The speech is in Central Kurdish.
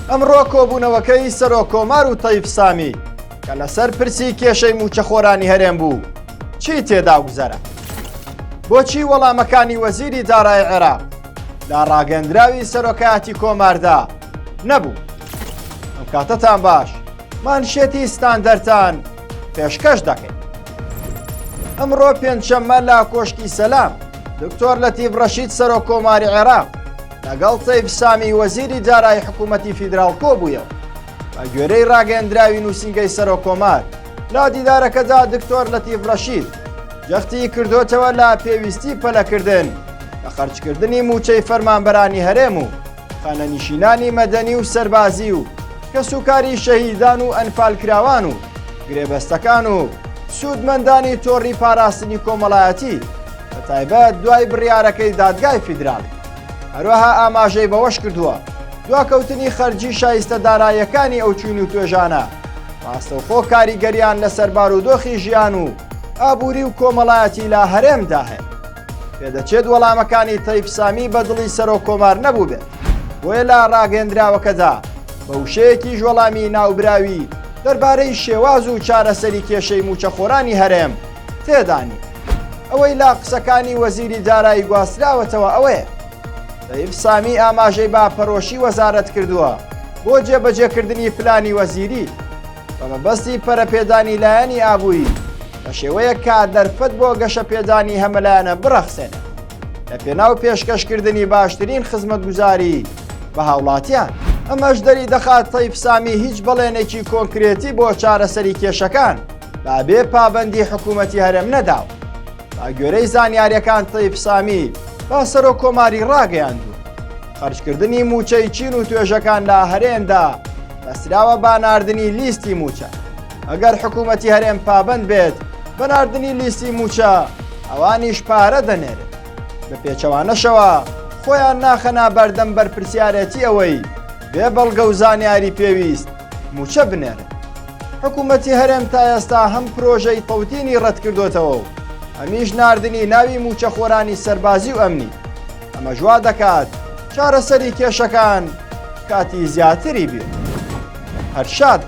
ئەمڕۆ کۆبوونەوەکەی سەرۆک کۆمار و تەیب سامی کە لەسەر پرسی کێشەی موچەخۆرانی هەرێم بوو چی تێدا گوزەرە؟ بۆچی وەڵامەکانی وەزیری دارایی عێراق لە ڕاگەندراوی سەرۆکایەتی کۆماردا نەبوو؟ ئەم کاتەتان باش، مانشێتی ستاندەرتان پێشکەش دەکەین. ئەمڕۆ پێنجشەممە لە کۆشکی سەلام دکتۆر لەتیف ڕەشید سەرۆک کۆماری عێراق لەگەڵ تەیب سامی وەزیری دارایی حکوومەتی فیدراڵ کۆبوویەوە. بە گوێرەی ڕاگەندراوی نووسینگەی سەرۆک کۆمار لە دیدارەکەدا دکتۆر لەتیف ڕەشید جەختی کردوتەوە لە پێویستی پەلەکردن لە خەرجکردنی موچەی فەرمانبەرانی هەرێم و خانەنشینانی مەدەنی و سەربازی و کەسوکاری شەهیدان و ئەنفالکراوان و گرێبەستەکان و سوودمەندانی تۆڕی پاراستنی کۆمەڵایەتی بە تایبەت دوای بڕیارەکەی دادگای فیدراڵی. هەروەها ئاماژەی بەوەش کردووە دواکەوتنی خەرجی شایستە داراییەکانی ئەو چوین و توێژانە ڕاستەوخۆ کاریگەریان لە سەربارودۆخی ژیان و ئابووری و کۆمەڵایەتی لە هەرێمدا هەیە. پێدەچێت وەڵامەکانی تەیب سامی بە دڵی سەرۆک کۆمار نەبوو بێت، بۆیە لە ڕاگەندراوەکەدا بە وشەیەکیش وەڵامی ناوبراوی دەربارەی شێواز و چارەسەری کێشەی موچەخۆرانی هەرێم تێدانی. ئەوەی لا قسەکانی وەزیری دارایی گواستراوەتەوە ئەوەیە تەیب سامی ئاماژەی با پەرۆشی وەزارەت کردووە بۆ جێبەجێکردنی پلانی وەزیری بە مەبەستی پەرەپێدانی لایەنی ئابووری بە شێوەیە کا دەرفەت بۆ گەشە پێدانی هەمەلایەنە بڕەخسێنێت لە پێناو پێشکەشکردنی باشترین خزمەتگوزاری بە هاوڵاتیان. ئەمەش دەری دەخات تەیب سامی هیچ بەڵێنێکی کۆنکرێتی بۆ چارەسەری کێشەکان بابێ پابەندی حکوومەتی هەرێم نەداوە. با گوێرەی زانیاریەکان تەیب سامی با سەرۆک کۆماری ڕاگەیاندوو خەرجکردنی موچەی چین و توێژەکان لە هەرێمدا بەسراوە بە ناردنی لیستی موچە. ئەگەر حکوومەتی هەرێم پابەند بێت بە ناردنی لیستی موچە ئەوانیش پارە دەنێرێت. بە پێچەوانەشەوە خۆیان ناخەنا بەردەم بەرپرسیارەتی ئەوەی بێ بەڵگە و زانیاری پێویست موچە بنێرن. حکوومەتی هەرێم تا ئێستا هەم پرۆژەی تەوتینی ڕەت کردوتەوە و هەمیش ناردنی ناوی موچەخۆرانی سەربازی و ئەمنی. ئەمە جوا دەکات چارەسەری کێشەکان کاتی زیاتری بێت. هەرشاد